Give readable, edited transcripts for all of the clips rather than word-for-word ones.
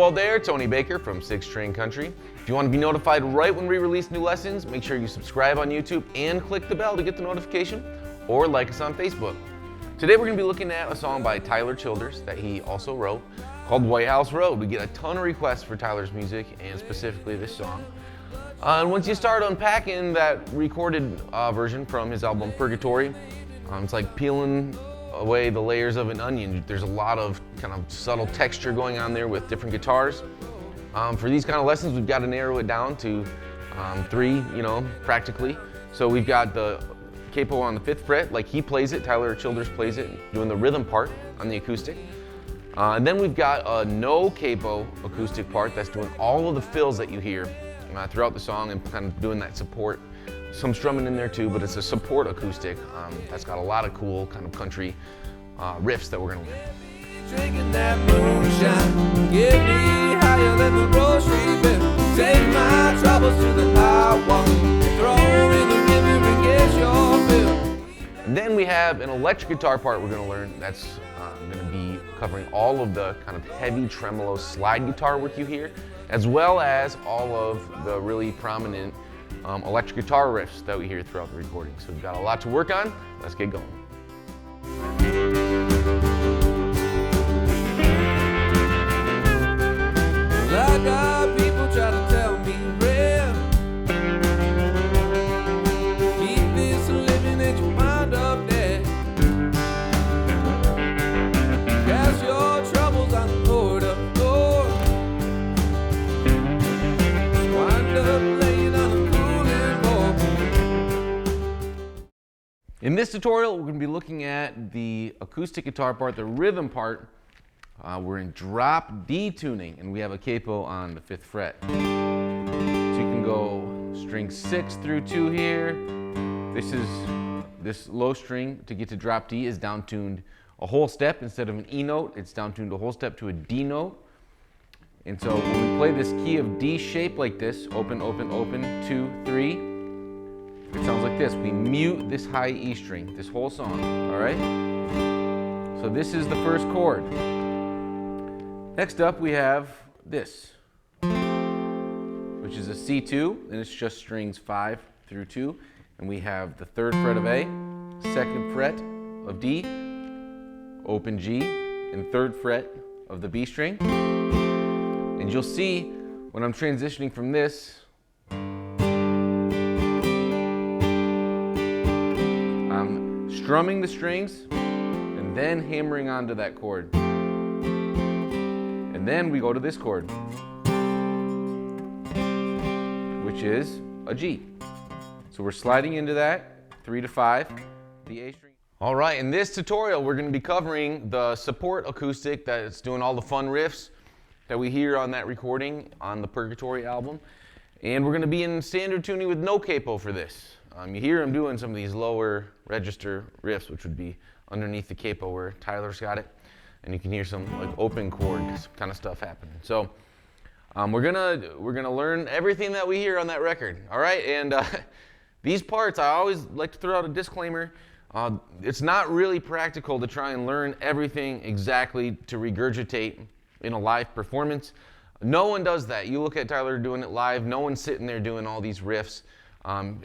Hello out there, Tony Baker from 6 String Country. If you want to be notified right when we release new lessons, make sure you subscribe on YouTube and click the bell to get the notification, or like us on Facebook. Today we're going to be looking at a song by Tyler Childers that he also wrote called Whitehouse Road. We get a ton of requests for Tyler's music and specifically this song. And once you start unpacking that recorded version from his album Purgatory, it's like peeling away the layers of an onion. There's a lot of kind of subtle texture going on there with different guitars. For these kind of lessons, we've got to narrow it down to 3, practically. So we've got the capo on the 5th fret, like he plays it, Tyler Childers plays it, doing the rhythm part on the acoustic. And then we've got a no capo acoustic part that's doing all of the fills that you hear throughout the song and kind of doing that support. Some strumming in there too, but it's a support acoustic that's got a lot of cool kind of country riffs that we're going to learn. Drinking that moonshine, get me higher than the grocery bill. Take my troubles to the hot water, throw in the river and get your fill. And then we have an electric guitar part we're going to learn that's going to be covering all of the kind of heavy tremolo slide guitar work you hear, as well as all of the really prominent electric guitar riffs that we hear throughout the recording. So we've got a lot to work on. Let's get going. I got people try to tell me real. Keep this living and you wind up dead. Cast your troubles on the Lord of Lords. Wind up laying on a cooling board. In this tutorial, we're going to be looking at the acoustic guitar part, the rhythm part. We're in drop D tuning, and we have a capo on the 5th fret. So you can go string 6 through 2 here. This low string to get to drop D is down tuned a whole step. Instead of an E note, it's down tuned a whole step to a D note. And so when we play this key of D shape like this, open, open, open, 2, 3, it sounds like this. We mute this high E string, this whole song, all right? So this is the first chord. Next up we have this, which is a C2, and it's just strings 5 through 2. And we have the 3rd fret of A, 2nd fret of D, open G, and 3rd fret of the B string. And you'll see when I'm transitioning from this, I'm strumming the strings and then hammering onto that chord. And then we go to this chord, which is a G. So we're sliding into that, 3 to 5, the A string. All right, in this tutorial, we're going to be covering the support acoustic that's doing all the fun riffs that we hear on that recording on the Purgatory album. And we're going to be in standard tuning with no capo for this. You hear him doing some of these lower register riffs, which would be underneath the capo where Tyler's got it. And you can hear some like open chord kind of stuff happening. So we're gonna learn everything that we hear on that record. All right, and these parts, I always like to throw out a disclaimer. It's not really practical to try and learn everything exactly to regurgitate in a live performance. No one does that. You look at Tyler doing it live. No one's sitting there doing all these riffs. I'm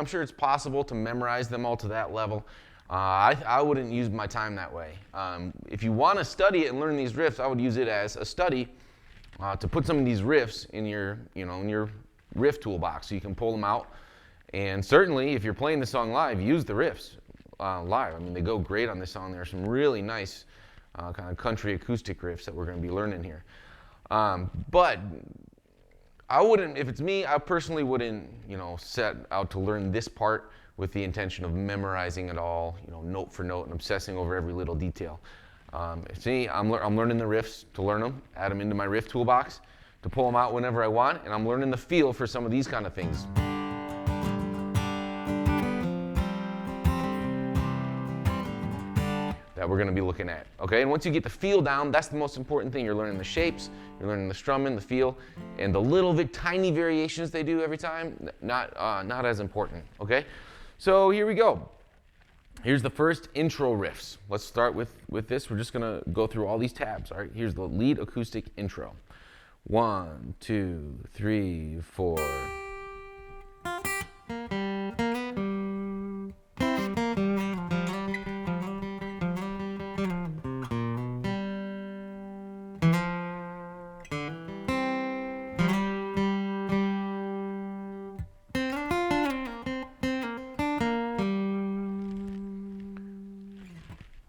sure it's possible to memorize them all to that level. I wouldn't use my time that way. If you want to study it and learn these riffs, I would use it as a study to put some of these riffs in your riff toolbox so you can pull them out. And certainly, if you're playing the song live, use the riffs live. I mean, they go great on this song. There are some really nice kind of country acoustic riffs that we're going to be learning here. But I wouldn't, if it's me, I personally wouldn't, set out to learn this part with the intention of memorizing it all, note for note, and obsessing over every little detail. See, I'm learning the riffs to learn them, add them into my riff toolbox, to pull them out whenever I want, and I'm learning the feel for some of these kind of things. That we're going to be looking at, okay? And once you get the feel down, that's the most important thing. You're learning the shapes, you're learning the strumming, the feel, and the little tiny variations they do every time, not as important, okay? So here we go. Here's the first intro riffs. Let's start with this. We're just gonna go through all these tabs. All right, here's the lead acoustic intro. 1, 2, 3, 4.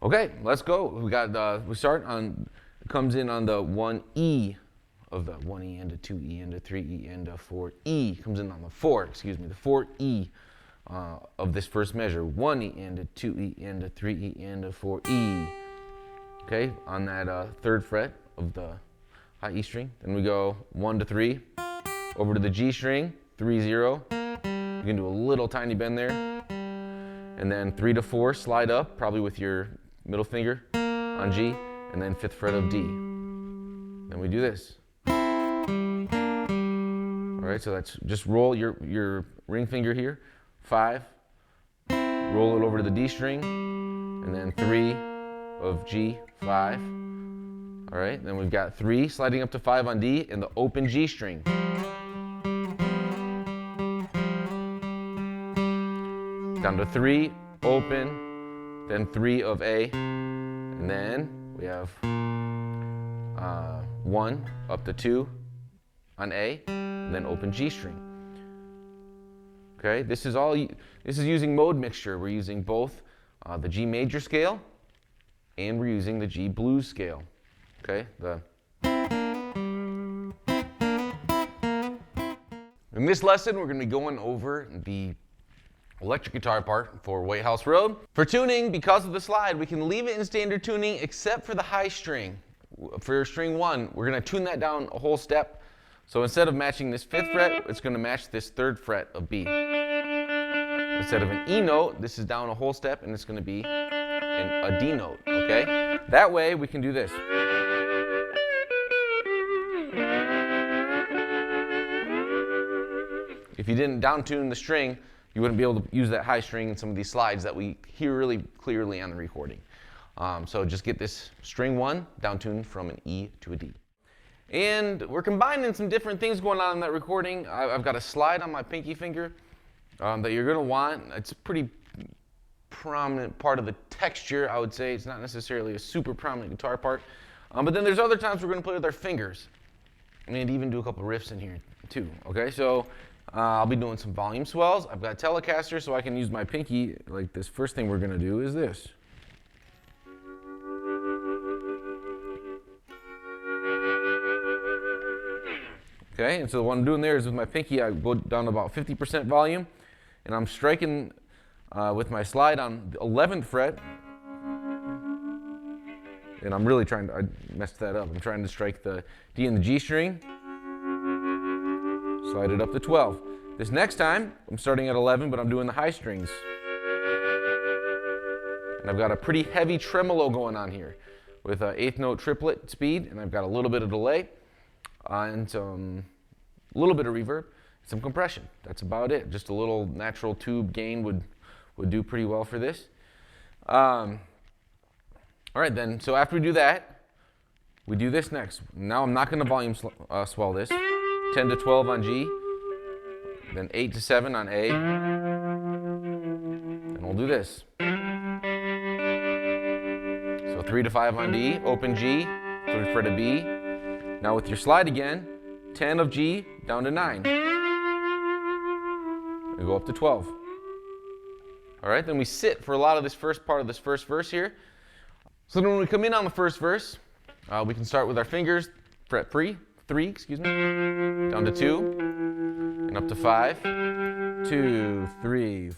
Okay, let's go. We start on, comes in on the 1E of the 1E into 2E into 3E into 4E. Comes in on the 4E of this first measure. 1E into 2E into 3E into 4E. Okay, on that third fret of the high E string. Then we go 1 to 3, over to the G string, 3, 0. You can do a little tiny bend there. And then 3 to 4, slide up, probably with your middle finger on G, and then 5th fret of D. Then we do this. All right, so that's just roll your ring finger here, 5, roll it over to the D string, and then 3 of G, 5. All right, then we've got 3 sliding up to 5 on D in the open G string. Down to 3, open, then 3 of A, and then we have 1 up to 2 on A, and then open G string. Okay, this is using mode mixture. We're using both the G major scale and we're using the G blues scale. Okay, in this lesson we're going to be going over the electric guitar part for Whitehouse Road. For tuning, because of the slide, we can leave it in standard tuning except for the high string. For string 1, we're going to tune that down a whole step. So instead of matching this 5th fret, it's going to match this 3rd fret of B. Instead of an E note, this is down a whole step and it's going to be a D note, okay? That way we can do this. If you didn't down tune the string, you wouldn't be able to use that high string in some of these slides that we hear really clearly on the recording. So just get this string 1 down tuned from an E to a D. And we're combining some different things going on in that recording. I've got a slide on my pinky finger that you're going to want. It's a pretty prominent part of the texture, I would say. It's not necessarily a super prominent guitar part. But then there's other times we're going to play with our fingers and even do a couple riffs in here too. Okay, so I'll be doing some volume swells. I've got a Telecaster, so I can use my pinky. Like this first thing we're going to do is this. Okay, and so what I'm doing there is with my pinky, I go down to about 50% volume, and I'm striking with my slide on the 11th fret. And I'm really trying to, I messed that up. I'm trying to strike the D and the G string. Slide it up to 12. This next time, I'm starting at 11, but I'm doing the high strings. And I've got a pretty heavy tremolo going on here with an 8th note triplet speed, and I've got a little bit of delay and some little bit of reverb, some compression. That's about it. Just a little natural tube gain would do pretty well for this. All right then, so after we do that, we do this next. Now I'm not going to volume swell this. 10 to 12 on G, then 8 to 7 on A, and we'll do this. So 3 to 5 on D, open G, 3rd fret of B. Now with your slide again, 10 of G down to 9. And go up to 12. All right, then we sit for a lot of this first part of this first verse here. So then when we come in on the first verse, we can start with our fingers, fret 3, down to 2, and up to 5, 2, 3,